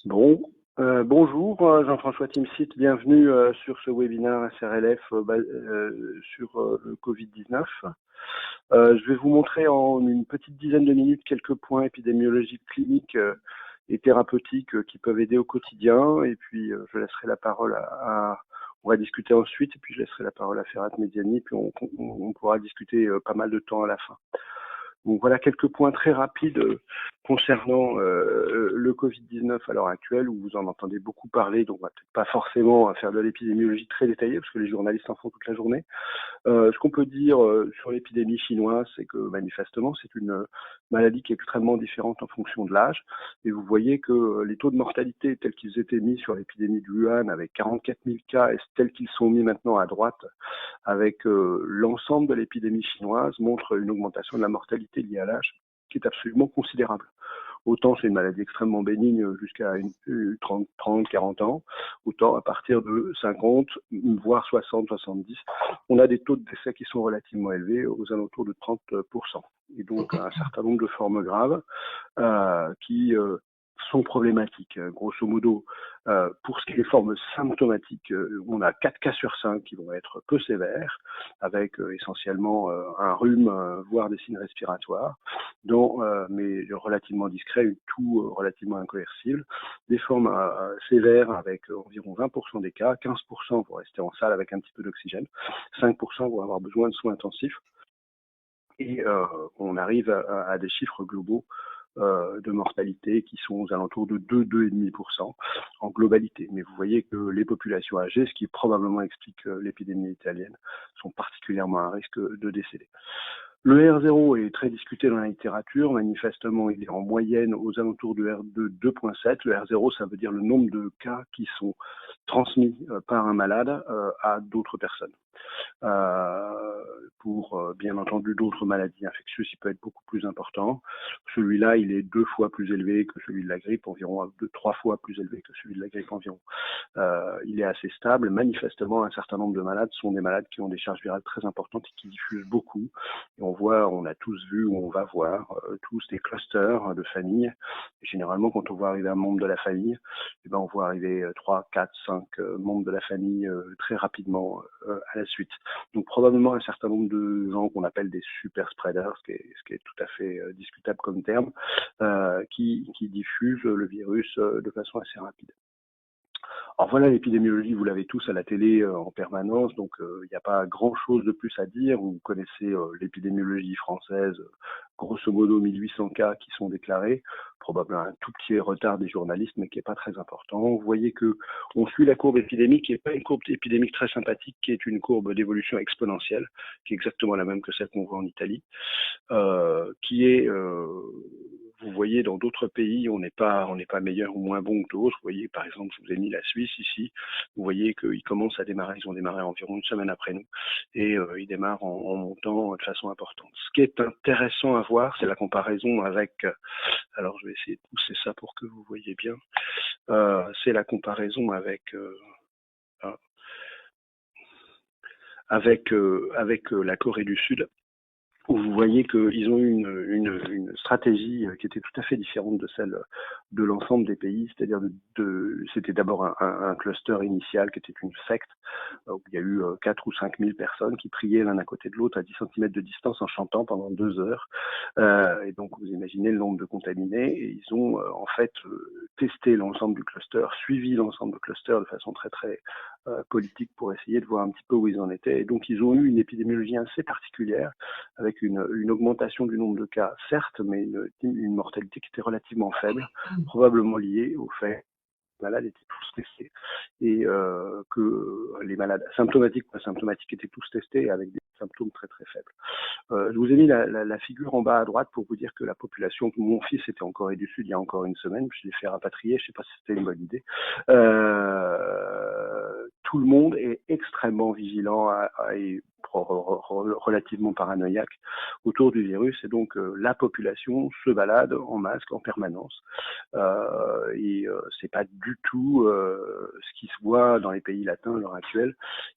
Bonjour, Jean-François Timsit, bienvenue sur ce webinaire SRLF sur le Covid-19. Je vais vous montrer en une petite dizaine de minutes quelques points épidémiologiques, cliniques et thérapeutiques qui peuvent aider au quotidien. Et puis, je laisserai la parole on va discuter ensuite, et puis je laisserai la parole à Ferhat Mediani, puis on pourra discuter pas mal de temps à la fin. Donc voilà quelques points très rapides concernant le Covid-19 à l'heure actuelle, où vous en entendez beaucoup parler, donc on va peut-être pas forcément faire de l'épidémiologie très détaillée, parce que les journalistes en font toute la journée. Ce qu'on peut dire sur l'épidémie chinoise, c'est que manifestement, c'est une maladie qui est extrêmement différente en fonction de l'âge. Et vous voyez que les taux de mortalité tels qu'ils étaient mis sur l'épidémie de Wuhan, avec 44 000 cas, et tels qu'ils sont mis maintenant à droite, avec l'ensemble de l'épidémie chinoise, montrent une augmentation de la mortalité liée à l'âge qui est absolument considérable. Autant c'est une maladie extrêmement bénigne jusqu'à 30, 40 ans, autant à partir de 50, voire 60, 70, on a des taux de décès qui sont relativement élevés, aux alentours de 30%. Et donc un certain nombre de formes graves qui sont problématiques. Grosso modo, pour ce qui est des formes symptomatiques, on a 4 cas sur 5 qui vont être peu sévères, avec essentiellement un rhume, voire des signes respiratoires, mais relativement discrets, une toux relativement incoercible. Des formes sévères avec environ 20% des cas, 15% vont rester en salle avec un petit peu d'oxygène, 5% vont avoir besoin de soins intensifs, et on arrive à des chiffres globaux de mortalité qui sont aux alentours de 2,5% en globalité. Mais vous voyez que les populations âgées, ce qui probablement explique l'épidémie italienne, sont particulièrement à risque de décéder. Le R0 est très discuté dans la littérature. Manifestement, il est en moyenne aux alentours de 2,7. Le R0, ça veut dire le nombre de cas qui sont transmis par un malade à d'autres personnes. Pour bien entendu d'autres maladies infectieuses, il peut être beaucoup plus important. Celui-là, il est 2 fois plus élevé que celui de la grippe, environ 3 fois plus élevé que celui de la grippe environ. Il est assez stable. Manifestement, un certain nombre de malades sont des malades qui ont des charges virales très importantes et qui diffusent beaucoup. Et on a tous vu, ou on va voir, tous des clusters de familles. Et généralement, quand on voit arriver un membre de la famille, on voit arriver 3, 4, 5 membres de la famille très rapidement à la suite. Donc probablement un certain nombre de gens qu'on appelle des super spreaders, ce qui est tout à fait discutable comme terme, qui diffusent le virus de façon assez rapide. Alors voilà, l'épidémiologie, vous l'avez tous à la télé en permanence, donc il n'y a pas grand-chose de plus à dire. Vous connaissez l'épidémiologie française, grosso modo 1800 cas qui sont déclarés, probablement un tout petit retard des journalistes, mais qui n'est pas très important. Vous voyez que on suit la courbe épidémique, qui n'est pas une courbe épidémique très sympathique, qui est une courbe d'évolution exponentielle, qui est exactement la même que celle qu'on voit en Italie, qui est vous voyez, dans d'autres pays, on n'est pas meilleur ou moins bon que d'autres. Vous voyez, par exemple, je vous ai mis la Suisse ici. Vous voyez qu'ils commencent à démarrer, ils ont démarré environ une semaine après nous, et ils démarrent en montant de façon importante. Ce qui est intéressant à voir, c'est la comparaison avec, alors je vais essayer de pousser ça pour que vous voyez bien, c'est la comparaison avec la Corée du Sud, où vous voyez qu'ils ont eu une stratégie qui était tout à fait différente de celle de l'ensemble des pays, c'est-à-dire c'était d'abord un cluster initial qui était une secte, où il y a eu 4 ou 5 000 personnes qui priaient l'un à côté de l'autre à 10 cm de distance en chantant pendant 2 heures. Et donc vous imaginez le nombre de contaminés, et ils ont en fait testé l'ensemble du cluster, suivi l'ensemble du cluster de façon très très politique pour essayer de voir un petit peu où ils en étaient. Et donc ils ont eu une épidémiologie assez particulière, avec une augmentation du nombre de cas, certes, mais une mortalité qui était relativement faible, probablement liée au fait que les malades étaient tous testés, et que les malades symptomatiques ou asymptomatiques étaient tous testés avec des symptômes très très faibles. Je vous ai mis la figure en bas à droite pour vous dire que la population, mon fils était en Corée du Sud il y a encore une semaine, je l'ai fait rapatrier, je ne sais pas si c'était une bonne idée. Tout le monde est extrêmement vigilant et relativement paranoïaque autour du virus, et donc la population se balade en masque en permanence, c'est pas du tout ce qui se voit dans les pays latins à l'heure actuelle,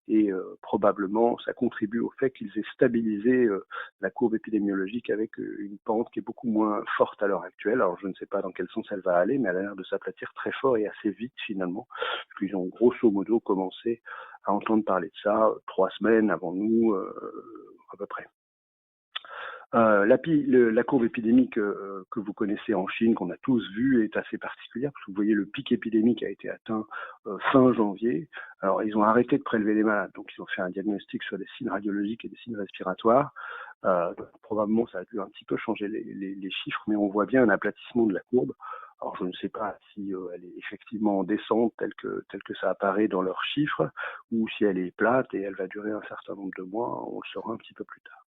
et probablement ça contribue au fait qu'ils aient stabilisé la courbe épidémiologique avec une pente qui est beaucoup moins forte à l'heure actuelle. Alors je ne sais pas dans quel sens elle va aller, mais elle a l'air de s'aplatir très fort et assez vite finalement, parce qu'ils ont grosso modo commencé à entendre parler de ça 3 semaines avant nous, à peu près. La courbe épidémique que vous connaissez en Chine, qu'on a tous vu, est assez particulière, parce que vous voyez le pic épidémique a été atteint fin janvier. Alors ils ont arrêté de prélever les malades, donc ils ont fait un diagnostic sur des signes radiologiques et des signes respiratoires. Probablement ça a dû un petit peu changer les chiffres, mais on voit bien un aplatissement de la courbe. Alors je ne sais pas si elle est effectivement en descente telle que ça apparaît dans leurs chiffres, ou si elle est plate et elle va durer un certain nombre de mois. On le saura un petit peu plus tard.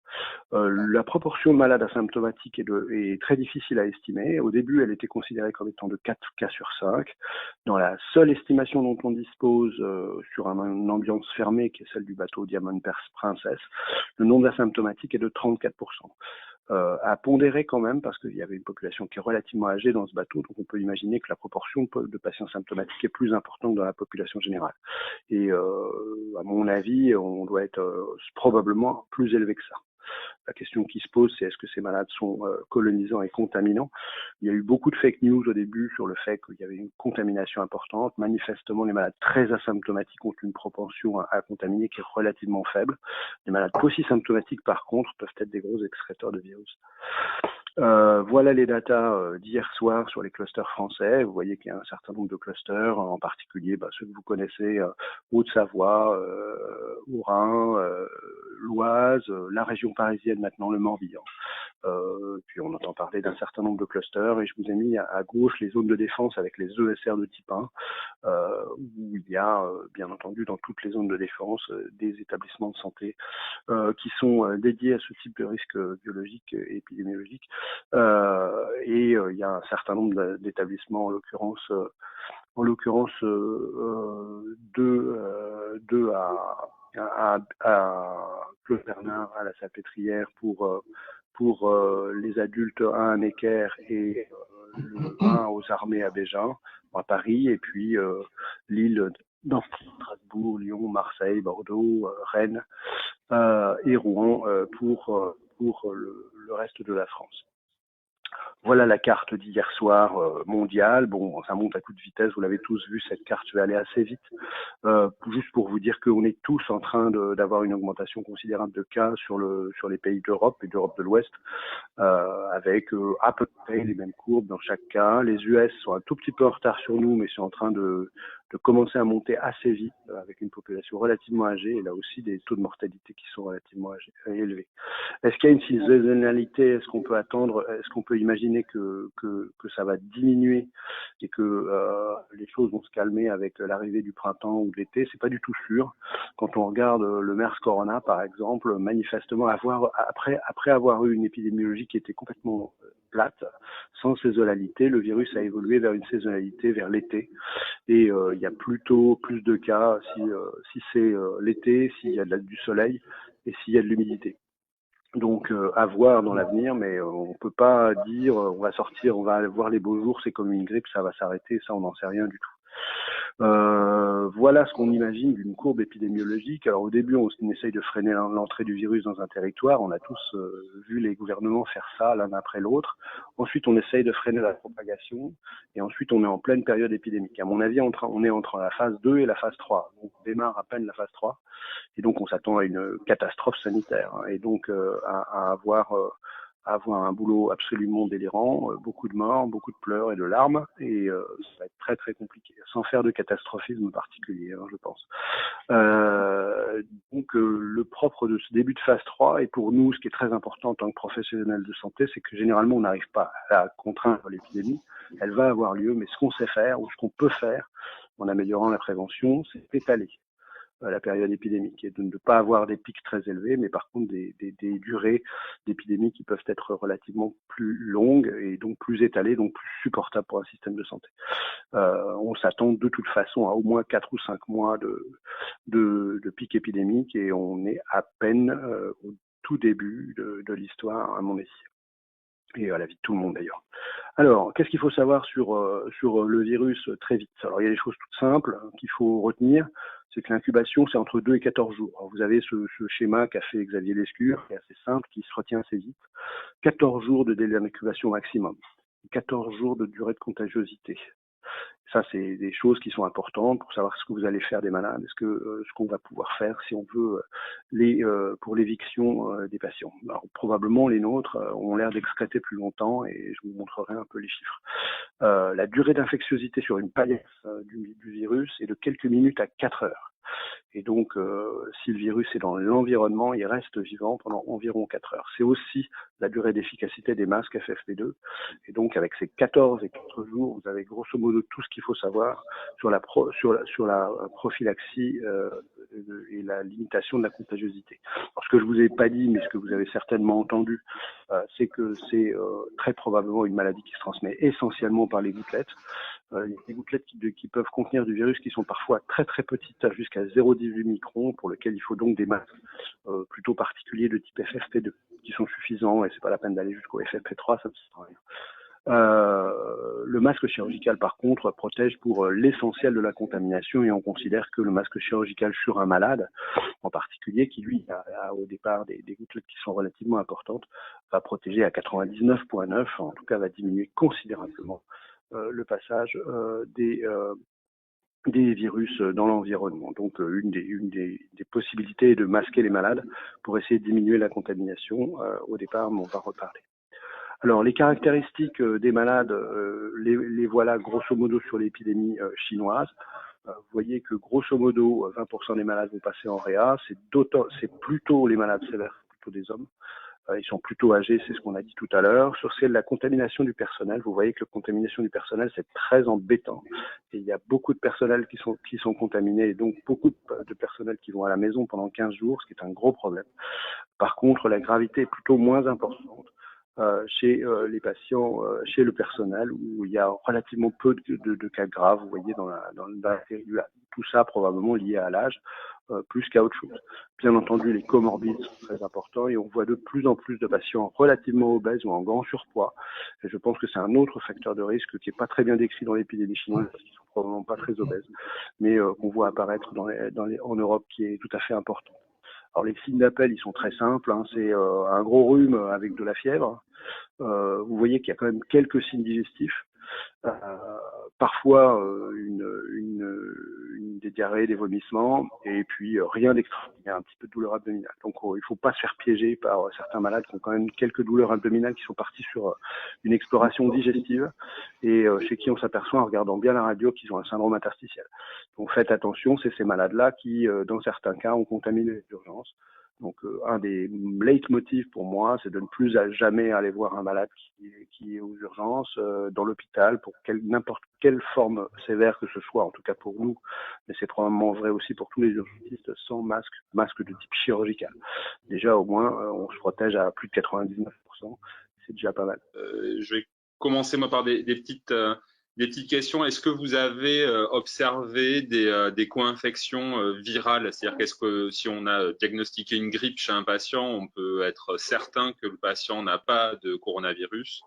La proportion de malades asymptomatiques est très difficile à estimer. Au début, elle était considérée comme étant de 4 cas sur 5. Dans la seule estimation dont on dispose sur une ambiance fermée, qui est celle du bateau Diamond Princess, le nombre d'asymptomatiques est de 34%. À pondérer quand même, parce qu'il y avait une population qui est relativement âgée dans ce bateau, donc on peut imaginer que la proportion de patients symptomatiques est plus importante dans la population générale. Et à mon avis, on doit être probablement plus élevé que ça. La question qui se pose, c'est est-ce que ces malades sont colonisants et contaminants? Il y a eu beaucoup de fake news au début sur le fait qu'il y avait une contamination importante. Manifestement, les malades très asymptomatiques ont une propension à contaminer qui est relativement faible. Les malades paucisymptomatiques, par contre, peuvent être des gros excréteurs de virus. Voilà les datas d'hier soir sur les clusters français. Vous voyez qu'il y a un certain nombre de clusters, en particulier ceux que vous connaissez, Haute-Savoie, Haut-Rhin, l'Oise, la région parisienne maintenant, le Morbihan. Puis on entend parler d'un certain nombre de clusters, et je vous ai mis à gauche les zones de défense avec les ESR de type 1, où il y a bien entendu dans toutes les zones de défense des établissements de santé qui sont dédiés à ce type de risque biologique et épidémiologique. Et il y a un certain nombre d'établissements, en l'occurrence deux à Claude Bernard, à la Salpêtrière pour les adultes, un à Necker et un aux Armées à Bégin, à Paris, et puis Lille, dans Strasbourg, Lyon, Marseille, Bordeaux, Rennes et Rouen pour le reste de la France. Voilà la carte d'hier soir mondiale. Bon, ça monte à toute vitesse, vous l'avez tous vu, cette carte va aller assez vite. Juste pour vous dire qu'on est tous en train d'avoir une augmentation considérable de cas sur les pays d'Europe et d'Europe de l'Ouest, avec à peu près les mêmes courbes dans chaque cas. Les US sont un tout petit peu en retard sur nous, mais sont en train de commencer à monter assez vite, avec une population relativement âgée, et là aussi des taux de mortalité qui sont relativement élevés. Est-ce qu'il y a une saisonnalité? Est-ce qu'on peut attendre? Est-ce qu'on peut imaginer que ça va diminuer et que les choses vont se calmer avec l'arrivée du printemps ou de l'été? C'est pas du tout sûr. Quand on regarde le MERS Corona, par exemple, manifestement, après avoir eu une épidémiologie qui était complètement plate, sans saisonnalité, le virus a évolué vers une saisonnalité vers l'été, et il y a plutôt plus de cas si c'est l'été, s'il y a du soleil et s'il y a de l'humidité. Donc à voir dans l'avenir, mais on peut pas dire on va sortir, on va voir les beaux jours, c'est comme une grippe, ça va s'arrêter, ça on n'en sait rien du tout. Voilà ce qu'on imagine d'une courbe épidémiologique. Alors au début, on essaye de freiner l'entrée du virus dans un territoire. On a tous vu les gouvernements faire ça l'un après l'autre. Ensuite, on essaye de freiner la propagation. Et ensuite, on est en pleine période épidémique. À mon avis, on est entre la phase 2 et la phase 3. Donc, on démarre à peine la phase 3. Et donc, on s'attend à une catastrophe sanitaire. Et donc, à avoir un boulot absolument délirant, beaucoup de morts, beaucoup de pleurs et de larmes, et ça va être très très compliqué, sans faire de catastrophisme particulier, je pense. Donc le propre de ce début de phase 3, et pour nous, ce qui est très important en tant que professionnels de santé, c'est que généralement on n'arrive pas à contraindre l'épidémie, elle va avoir lieu, mais ce qu'on sait faire, ou ce qu'on peut faire, en améliorant la prévention, c'est étaler la période épidémique, et de ne pas avoir des pics très élevés, mais par contre des durées d'épidémie qui peuvent être relativement plus longues et donc plus étalées, donc plus supportables pour un système de santé. On s'attend de toute façon à au moins 4 ou 5 mois de pic épidémique, et on est à peine au tout début de l'histoire, à mon avis. et à la vie de tout le monde d'ailleurs. Alors, qu'est-ce qu'il faut savoir sur le virus très vite? Alors, il y a des choses toutes simples qu'il faut retenir, c'est que l'incubation, c'est entre 2 et 14 jours. Alors, vous avez ce schéma qu'a fait Xavier Lescure, qui est assez simple, qui se retient assez vite. 14 jours de délai d'incubation maximum, 14 jours de durée de contagiosité. Ça, c'est des choses qui sont importantes pour savoir ce que vous allez faire des malades, ce qu'on va pouvoir faire si on veut pour l'éviction des patients. Alors, probablement les nôtres ont l'air d'excréter plus longtemps et je vous montrerai un peu les chiffres. La durée d'infectiosité sur une paillasse du virus est de quelques minutes à 4 heures. Et donc, si le virus est dans l'environnement, il reste vivant pendant environ 4 heures. C'est aussi la durée d'efficacité des masques FFP2. Et donc, avec ces 14 et 4 jours, vous avez grosso modo tout ce qu'il faut savoir sur la prophylaxie et la limitation de la contagiosité. Alors, ce que je vous ai pas dit, mais ce que vous avez certainement entendu, c'est que c'est très probablement une maladie qui se transmet essentiellement par les gouttelettes. Il y a des gouttelettes qui peuvent contenir du virus qui sont parfois très très petites, jusqu'à 0,18 microns, pour lesquelles il faut donc des masques plutôt particuliers de type FFP2, qui sont suffisants, et c'est pas la peine d'aller jusqu'au FFP3, ça ne sert à rien. Le masque chirurgical, par contre, protège pour l'essentiel de la contamination, et on considère que le masque chirurgical sur un malade, en particulier, qui lui a au départ des gouttelettes qui sont relativement importantes, va protéger à 99,9, en tout cas va diminuer considérablement le passage des virus dans l'environnement. Donc une des possibilités est de masquer les malades pour essayer de diminuer la contamination au départ, mais on va reparler. Alors les caractéristiques des malades, les voilà grosso modo sur l'épidémie chinoise. Vous voyez que grosso modo 20% des malades vont passer en réa, c'est plutôt les malades sévères, plutôt des hommes. Ils sont plutôt âgés, c'est ce qu'on a dit tout à l'heure. Sur celle de la contamination du personnel, vous voyez que la contamination du personnel, c'est très embêtant. Et il y a beaucoup de personnel qui sont contaminés, et donc beaucoup de personnel qui vont à la maison pendant 15 jours, ce qui est un gros problème. Par contre, la gravité est plutôt moins importante chez les patients, chez le personnel, où il y a relativement peu de cas graves, vous voyez, dans la série du A. Tout ça probablement lié à l'âge, plus qu'à autre chose. Bien entendu, les comorbides sont très importants et on voit de plus en plus de patients relativement obèses ou en grand surpoids. Et je pense que c'est un autre facteur de risque qui n'est pas très bien décrit dans l'épidémie chinoise, parce qu'ils sont probablement pas très obèses, mais qu'on voit apparaître en Europe, qui est tout à fait important. Alors les signes d'appel, ils sont très simples, hein. C'est un gros rhume avec de la fièvre. Vous voyez qu'il y a quand même quelques signes digestifs. Parfois des diarrhées, des vomissements, et puis rien d'extraordinaire, un petit peu de douleur abdominale. Donc il ne faut pas se faire piéger par certains malades qui ont quand même quelques douleurs abdominales, qui sont partis sur une exploration digestive, et chez qui on s'aperçoit en regardant bien la radio qu'ils ont un syndrome interstitiel. Donc faites attention, c'est ces malades-là qui, dans certains cas, ont contaminé les urgences. Donc un des leitmotifs pour moi, c'est de ne plus jamais aller voir un malade qui est aux urgences, dans l'hôpital, pour n'importe quelle forme sévère que ce soit, en tout cas pour nous, mais c'est probablement vrai aussi pour tous les urgentistes, sans masque de type chirurgical. Déjà au moins, on se protège à plus de 99%, c'est déjà pas mal. Je vais commencer moi par des petites questions. Est-ce que vous avez observé des co-infections virales? C'est-à-dire qu'est-ce que si on a diagnostiqué une grippe chez un patient, on peut être certain que le patient n'a pas de coronavirus?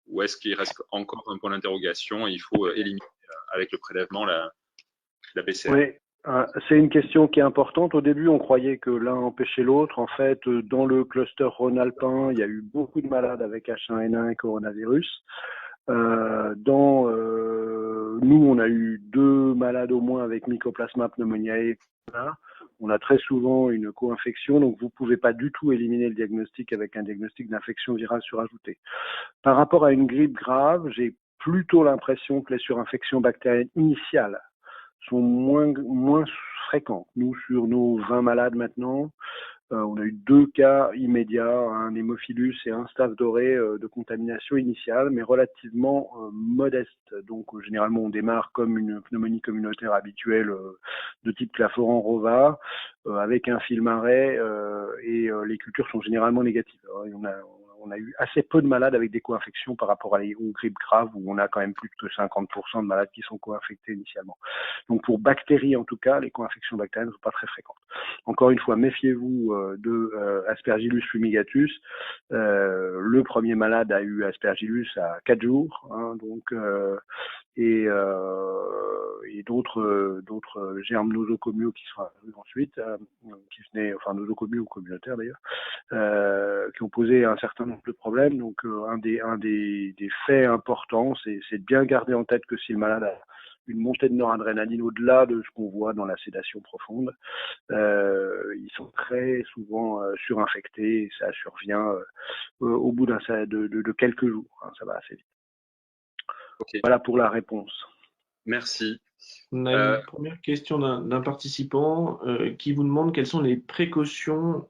Ou est-ce qu'il reste encore un point d'interrogation et il faut éliminer avec le prélèvement la PCR? Oui, c'est une question qui est importante. Au début, on croyait que l'un empêchait l'autre. En fait, dans le cluster rhône-alpin, il y a eu beaucoup de malades avec H1N1 et coronavirus. Nous, on a eu 2 malades au moins avec Mycoplasma pneumoniae. On a très souvent une co-infection, donc vous ne pouvez pas du tout éliminer le diagnostic avec un diagnostic d'infection virale surajouté. Par rapport à une grippe grave, j'ai plutôt l'impression que les surinfections bactériennes initiales sont moins fréquentes. Nous, sur nos 20 malades maintenant, on a eu 2 cas immédiats, un hémophilus et un staph doré de contamination initiale, mais relativement modeste. Donc généralement on démarre comme une pneumonie communautaire habituelle de type Claforan-Rova, avec un film arrêt, et les cultures sont généralement négatives. Alors, on a eu assez peu de malades avec des co-infections par rapport aux grippes graves où on a quand même plus que 50% de malades qui sont co-infectés initialement. Donc pour bactéries en tout cas, les co-infections bactériennes ne sont pas très fréquentes. Encore une fois, méfiez-vous de Aspergillus fumigatus. Le premier malade a eu Aspergillus à 4 jours, hein, donc et d'autres germes nosocomiaux qui sont arrivés ensuite, qui venaient, enfin nosocomiaux ou communautaires d'ailleurs, qui ont posé un certain nombre de problèmes. Donc un des faits importants, c'est de bien garder en tête que si le malade a une montée de noradrénaline au-delà de ce qu'on voit dans la sédation profonde, ils sont très souvent surinfectés et ça survient au bout de quelques jours, hein, ça va assez vite. Okay. Voilà pour la réponse. Merci. On a une première question d'un participant qui vous demande quelles sont les précautions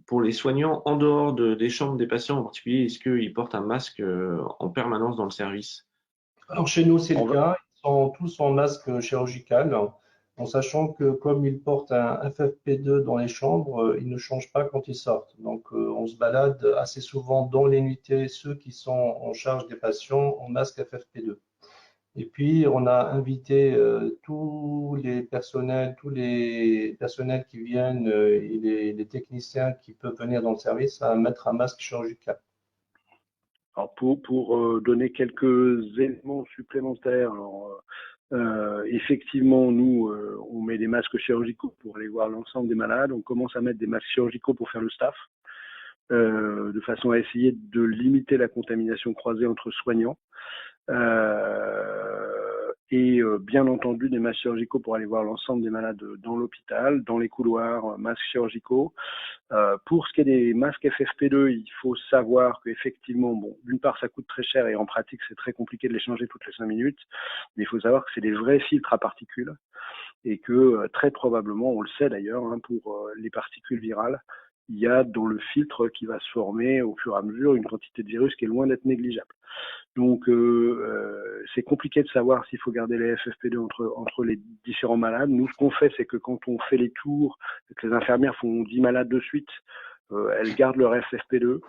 pour les soignants en dehors des chambres des patients. En particulier, est-ce qu'ils portent un masque en permanence dans le service? Alors chez nous, c'est le cas. Ils sont tous en masque chirurgical, en sachant que comme ils portent un FFP2 dans les chambres, ils ne changent pas quand ils sortent. Donc on se balade assez souvent dans les nuitées, ceux qui sont en charge des patients en masque FFP2. Et puis on a invité tous les personnels qui viennent et les techniciens qui peuvent venir dans le service à mettre un masque chirurgical. Alors pour donner quelques éléments supplémentaires, effectivement, nous, on met des masques chirurgicaux pour aller voir l'ensemble des malades. On commence à mettre des masques chirurgicaux pour faire le staff, de façon à essayer de limiter la contamination croisée entre soignants. Bien entendu des masques chirurgicaux pour aller voir l'ensemble des malades dans l'hôpital, dans les couloirs, masques chirurgicaux. Pour ce qui est des masques FFP2, il faut savoir qu'effectivement, bon, d'une part, ça coûte très cher et en pratique, c'est très compliqué de les changer toutes les 5 minutes. Mais il faut savoir que c'est des vrais filtres à particules et que très probablement, on le sait d'ailleurs, hein, pour les particules virales, il y a dans le filtre qui va se former au fur et à mesure une quantité de virus qui est loin d'être négligeable. Donc c'est compliqué de savoir s'il faut garder les FFP2 entre les différents malades. Nous, ce qu'on fait, c'est que quand on fait les tours, que les infirmières font 10 malades de suite, elles gardent leur FFP2,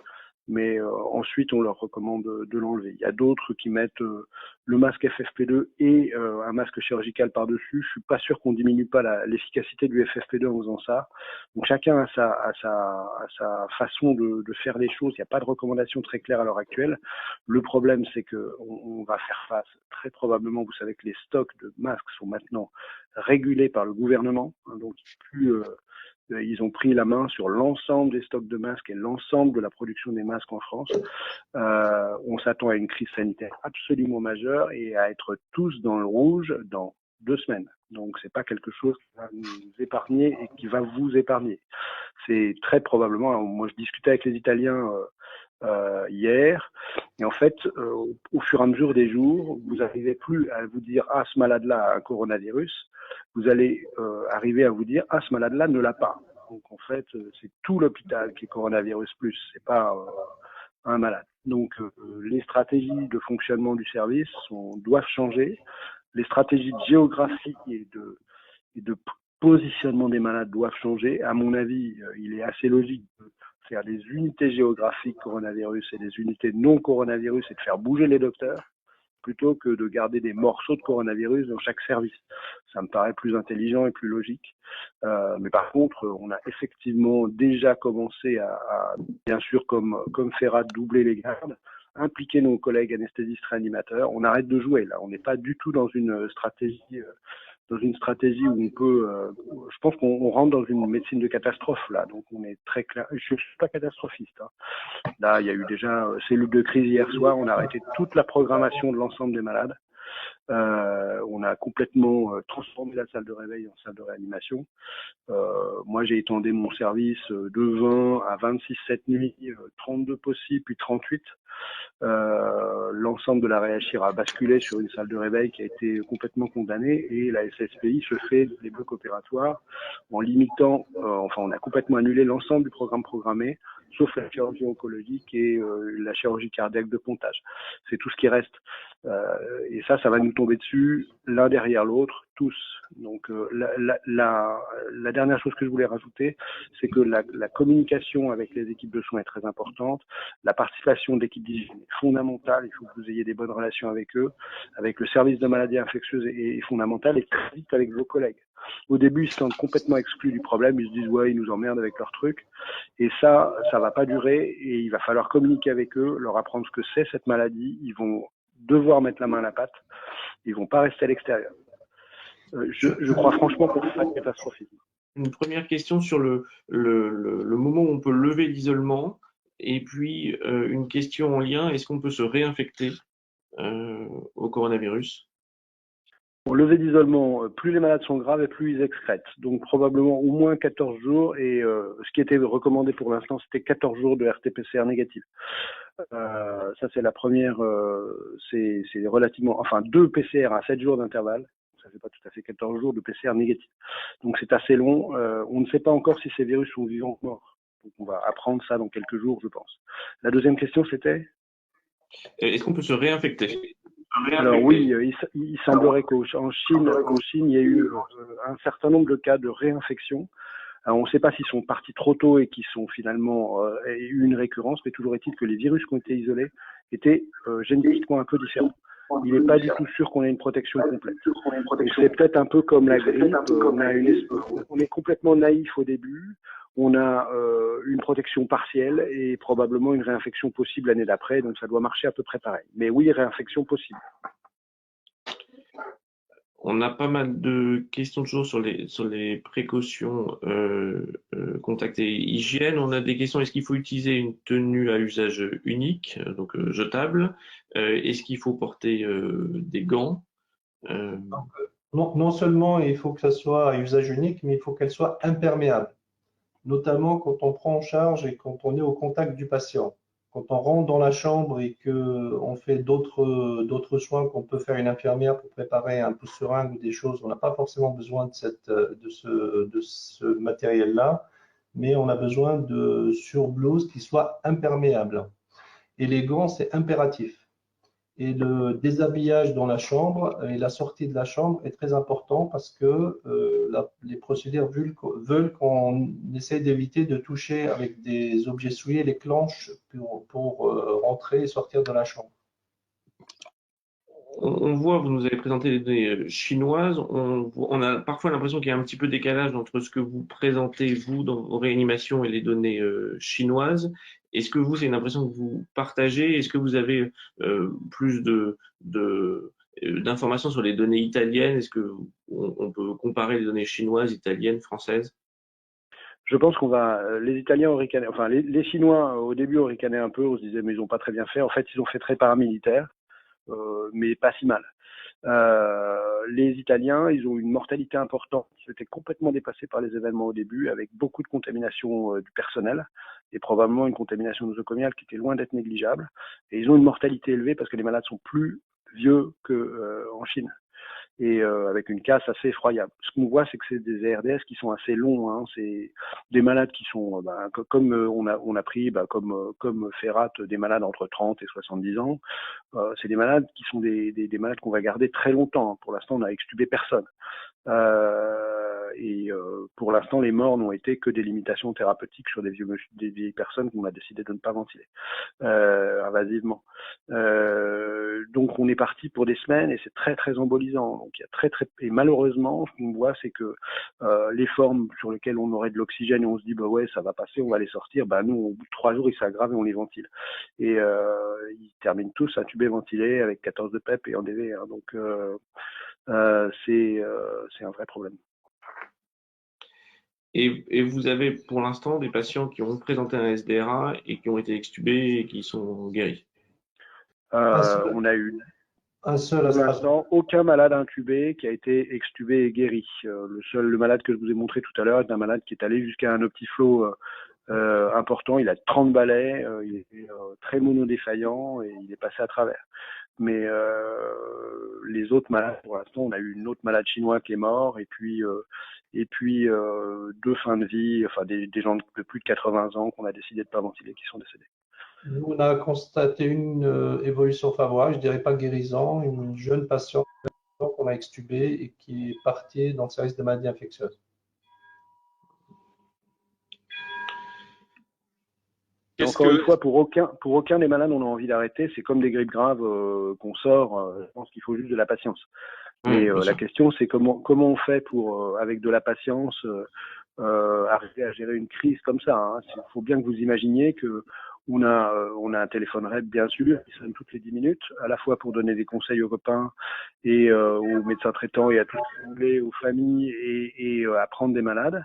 mais ensuite on leur recommande de l'enlever. Il y a d'autres qui mettent le masque FFP2 et un masque chirurgical par-dessus. Je suis pas sûr qu'on diminue pas l'efficacité du FFP2 en faisant ça. Donc chacun a sa façon de faire les choses. Il n'y a pas de recommandation très claire à l'heure actuelle. Le problème, c'est que on va faire face très probablement. Vous savez que les stocks de masques sont maintenant régulés par le gouvernement, hein, donc ils ont pris la main sur l'ensemble des stocks de masques et l'ensemble de la production des masques en France. On s'attend à une crise sanitaire absolument majeure et à être tous dans le rouge dans 2 semaines. Donc c'est pas quelque chose qui va nous épargner et qui va vous épargner. C'est très probablement, moi je discutais avec les Italiens hier, et en fait, au fur et à mesure des jours, vous n'arrivez plus à vous dire « Ah, ce malade-là a un coronavirus », vous allez arriver à vous dire « Ah, ce malade-là ne l'a pas ». Donc en fait, c'est tout l'hôpital qui est coronavirus plus, c'est pas un malade. Donc les stratégies de fonctionnement du service doivent changer, les stratégies de géographie et de positionnement des malades doivent changer. À mon avis, il est assez logique de faire des unités géographiques coronavirus et des unités non coronavirus et de faire bouger les docteurs plutôt que de garder des morceaux de coronavirus dans chaque service. Ça me paraît plus intelligent et plus logique. Mais par contre, on a effectivement déjà commencé à bien sûr, comme Ferrat, doubler les gardes, impliquer nos collègues anesthésistes réanimateurs. On arrête de jouer là. On n'est pas du tout dans une stratégie où on peut, je pense qu'on rentre dans une médecine de catastrophe là, donc on est très clair. Je suis pas catastrophiste. Hein. Là, il y a eu déjà cellule de crise hier soir. On a arrêté toute la programmation de l'ensemble des malades. On a complètement transformé la salle de réveil en salle de réanimation. Moi, j'ai étendé mon service de 20 à 26 cette nuit, 32 possibles, puis 38. L'ensemble de la Réachir a basculé sur une salle de réveil qui a été complètement condamnée et la SSPI se fait des blocs opératoires en limitant, on a complètement annulé l'ensemble du programme programmé, sauf la chirurgie oncologique et la chirurgie cardiaque de pontage. C'est tout ce qui reste. Et ça va nous tomber dessus l'un derrière l'autre, tous. Donc la dernière chose que je voulais rajouter, c'est que la communication avec les équipes de soins est très importante. La participation de l'équipe d'hygiène est fondamentale. Il faut que vous ayez des bonnes relations avec eux. Avec le service de maladies infectieuses est fondamentale, et très vite avec vos collègues. Au début, ils se sentent complètement exclus du problème. Ils se disent ouais, ils nous emmerdent avec leurs trucs. Et ça va pas durer. Et il va falloir communiquer avec eux, leur apprendre ce que c'est cette maladie. Ils vont devoir mettre la main à la pâte. Ils vont pas rester à l'extérieur. Je crois franchement qu'on fait une catastrophe. Une première question sur le moment où on peut lever l'isolement, et puis une question en lien, est-ce qu'on peut se réinfecter au coronavirus? Pour lever d'isolement, plus les malades sont graves et plus ils excrètent. Donc probablement au moins 14 jours, et ce qui était recommandé pour l'instant, c'était 14 jours de RT-PCR négatif. Ça c'est la première, c'est relativement, enfin 2 PCR à 7 jours d'intervalle. Ça fait pas tout à fait 14 jours de PCR négatif. Donc c'est assez long. On ne sait pas encore si ces virus sont vivants ou morts. Donc on va apprendre ça dans quelques jours, je pense. La deuxième question c'était? Est-ce qu'on peut se réinfecter? Alors oui, il semblerait qu'en Chine, il y a eu un certain nombre de cas de réinfection. Alors, on ne sait pas s'ils sont partis trop tôt et qu'ils sont finalement eu une récurrence, mais toujours est-il que les virus qui ont été isolés étaient génétiquement un peu différents. Il n'est pas du tout sûr qu'on ait une protection complète. Et c'est peut-être un peu comme la grippe, on est complètement naïf au début, on a une protection partielle et probablement une réinfection possible l'année d'après, donc ça doit marcher à peu près pareil. Mais oui, réinfection possible. On a pas mal de questions toujours sur les précautions contact et hygiène. On a des questions, est-ce qu'il faut utiliser une tenue à usage unique, donc jetable? Est-ce qu'il faut porter des gants? Non seulement il faut que ça soit à usage unique, mais il faut qu'elle soit imperméable, notamment quand on prend en charge et quand on est au contact du patient. Quand on rentre dans la chambre et qu'on fait d'autres soins qu'on peut faire une infirmière pour préparer un pousse-seringue ou des choses, on n'a pas forcément besoin de ce matériel-là, mais on a besoin de surblouses qui soient imperméables. Et les gants, c'est impératif. Et le déshabillage dans la chambre et la sortie de la chambre est très important parce que les procédures veulent qu'on essaie d'éviter de toucher avec des objets souillés les planches pour rentrer et sortir de la chambre. On voit, vous nous avez présenté les données chinoises, on a parfois l'impression qu'il y a un petit peu de décalage entre ce que vous présentez, vous, dans vos réanimations et les données chinoises. Est-ce que vous, c'est une impression que vous partagez? Est-ce que vous avez plus d'informations sur les données italiennes? Est-ce que on peut comparer les données chinoises, italiennes, françaises? Je pense qu'on va, les Italiens ont ricané, enfin les Chinois au début ont ricané un peu, on se disait mais ils n'ont pas très bien fait. En fait, ils ont fait très paramilitaire. Mais pas si mal. Les Italiens, ils ont une mortalité importante. Ils étaient complètement dépassés par les événements au début, avec beaucoup de contamination du personnel et probablement une contamination nosocomiale qui était loin d'être négligeable. Et ils ont une mortalité élevée parce que les malades sont plus vieux qu'en Chine. Et avec une casse assez effroyable. Ce qu'on voit, c'est que c'est des ARDS qui sont assez longs. Hein. C'est des malades qui sont, comme on a pris, comme Ferrat, des malades entre 30 et 70 ans. C'est des malades qui sont des malades qu'on va garder très longtemps. Pour l'instant, on n'a extubé personne. Pour l'instant, les morts n'ont été que des limitations thérapeutiques sur des vieilles personnes qu'on a décidé de ne pas ventiler invasivement. Donc, on est parti pour des semaines et c'est très très embolisant. Donc, il y a et malheureusement, ce qu'on voit, c'est que les formes sur lesquelles on aurait de l'oxygène et on se dit bah ouais, ça va passer, on va les sortir. Bah nous, au bout de 3 jours, ils s'aggravent et on les ventile. Et ils terminent tous intubés, ventilés avec 14 de PEP et en DV. Hein. Donc c'est un vrai problème. Et vous avez pour l'instant des patients qui ont présenté un SDRA et qui ont été extubés et qui sont guéris? On a eu un seul pour l'instant aucun malade intubé qui a été extubé et guéri. Le malade que je vous ai montré tout à l'heure est un malade qui est allé jusqu'à un optiflow important. Il a 30 balais, il est très monodéfaillant et il est passé à travers. Mais les autres malades, pour l'instant, on a eu une autre malade chinois qui est mort et puis 2 fins de vie, enfin des gens de plus de 80 ans qu'on a décidé de pas ventiler qui sont décédés. Nous, on a constaté une évolution favorable, je dirais pas guérison, une jeune patiente qu'on a extubée et qui est partie dans le service de maladies infectieuses. Encore une fois, pour aucun des malades, on a envie d'arrêter. C'est comme des grippes graves qu'on sort. Je pense qu'il faut juste de la patience. Mais la question, c'est comment on fait pour, avec de la patience, arriver à gérer une crise comme ça. Hein. Il faut bien que vous imaginiez que on a un téléphone REP, bien sûr, qui sonne toutes les 10 minutes, à la fois pour donner des conseils aux copains et aux médecins traitants et à tous les anglais, aux familles et à prendre des malades,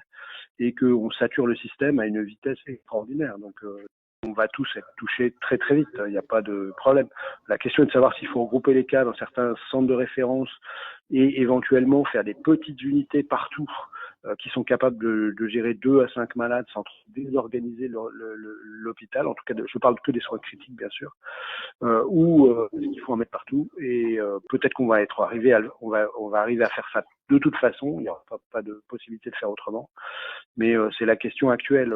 et qu'on sature le système à une vitesse extraordinaire. Donc on va tous être touchés très très vite, il n'y a pas de problème. La question est de savoir s'il faut regrouper les cas dans certains centres de référence et éventuellement faire des petites unités partout qui sont capables de gérer 2 à 5 malades sans trop désorganiser l'hôpital. En tout cas, je parle que des soins critiques, bien sûr, ou il faut en mettre partout. Et peut-être qu'on va arriver à faire ça de toute façon. Il n'y aura pas de possibilité de faire autrement. Mais c'est la question actuelle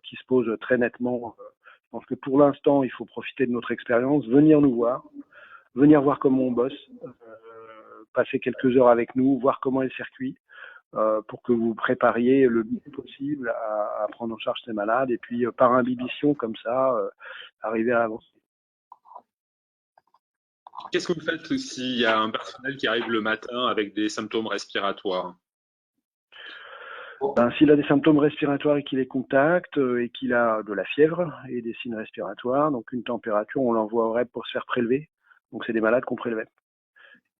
qui se pose très nettement. Je pense que pour l'instant, il faut profiter de notre expérience, venir nous voir, venir voir comment on bosse, passer quelques heures avec nous, voir comment est le circuit, pour que vous prépariez le mieux possible à prendre en charge ces malades et puis par imbibition comme ça, arriver à avancer. Qu'est-ce que vous faites s'il y a un personnel qui arrive le matin avec des symptômes respiratoires? S'il a des symptômes respiratoires et qu'il est contact et qu'il a de la fièvre et des signes respiratoires, donc une température, on l'envoie au REP pour se faire prélever. Donc c'est des malades qu'on prélevait.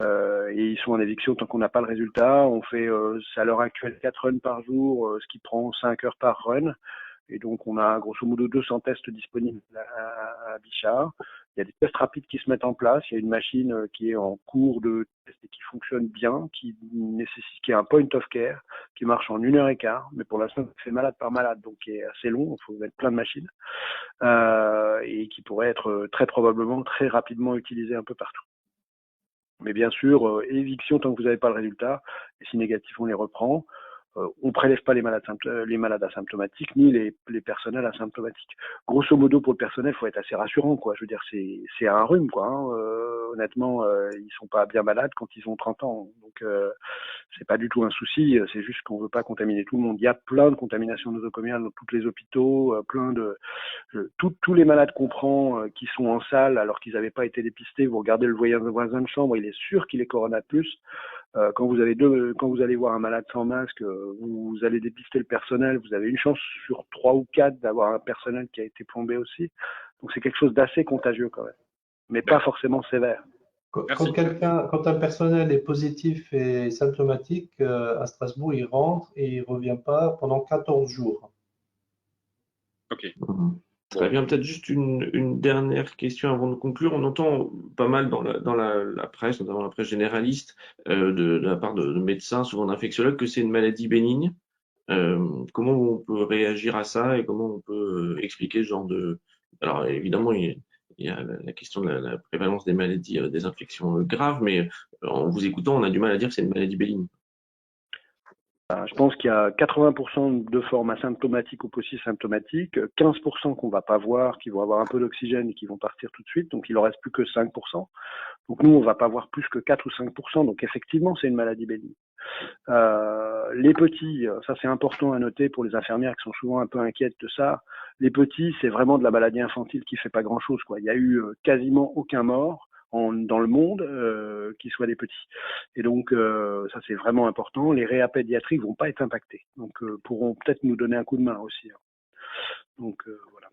Et ils sont en éviction tant qu'on n'a pas le résultat. On fait à l'heure actuelle 4 runs par jour, ce qui prend 5 heures par run. Et donc on a grosso modo 200 tests disponibles à Bichard. Il y a des tests rapides qui se mettent en place. Il y a une machine qui est en cours de test et qui fonctionne bien, qui est un point of care, qui marche en 1h15. Mais pour l'instant, c'est malade par malade, donc qui est assez long. Il faut mettre plein de machines et qui pourrait être très probablement, très rapidement utilisé un peu partout. Mais bien sûr, éviction tant que vous n'avez pas le résultat. Et si négatif, on les reprend. On prélève pas les malades asymptomatiques ni les personnels asymptomatiques. Grosso modo, pour le personnel, faut être assez rassurant, quoi. Je veux dire, c'est un rhume, quoi. Hein. Honnêtement, ils sont pas bien malades quand ils ont 30 ans. Donc, c'est pas du tout un souci. C'est juste qu'on veut pas contaminer tout le monde. Il y a plein de contaminations nosocomiales dans tous les hôpitaux, tous les malades qu'on prend qui sont en salle alors qu'ils n'avaient pas été dépistés. Vous regardez le voisin de chambre, il est sûr qu'il est Corona plus. Quand vous allez voir un malade sans masque, vous allez dépister le personnel, vous avez une chance sur 3 ou 4 d'avoir un personnel qui a été plombé aussi. Donc c'est quelque chose d'assez contagieux quand même, mais pas forcément sévère. Quand un personnel est positif et symptomatique, à Strasbourg, il rentre et il ne revient pas pendant 14 jours. Ok. Très bien, peut-être juste une dernière question avant de conclure. On entend pas mal dans la presse, notamment la presse généraliste, de la part de médecins, souvent d'infectiologues, que c'est une maladie bénigne. Comment on peut réagir à ça et comment on peut expliquer ce genre de... Alors évidemment, il y a la question de la prévalence des maladies, des infections graves, mais en vous écoutant, on a du mal à dire que c'est une maladie bénigne. Je pense qu'il y a 80% de formes asymptomatiques ou post-symptomatiques, 15% qu'on va pas voir, qui vont avoir un peu d'oxygène et qui vont partir tout de suite, donc il en reste plus que 5%. Donc nous, on va pas voir plus que 4 ou 5%, donc effectivement, c'est une maladie bénigne. Les petits, ça c'est important à noter pour les infirmières qui sont souvent un peu inquiètes de ça. Les petits, c'est vraiment de la maladie infantile qui fait pas grand-chose, quoi. Il y a eu quasiment aucun mort dans le monde qui soit des petits. Et donc ça c'est vraiment important. Les réa pédiatriques vont pas être impactés, donc pourront peut-être nous donner un coup de main aussi. Hein. Donc voilà.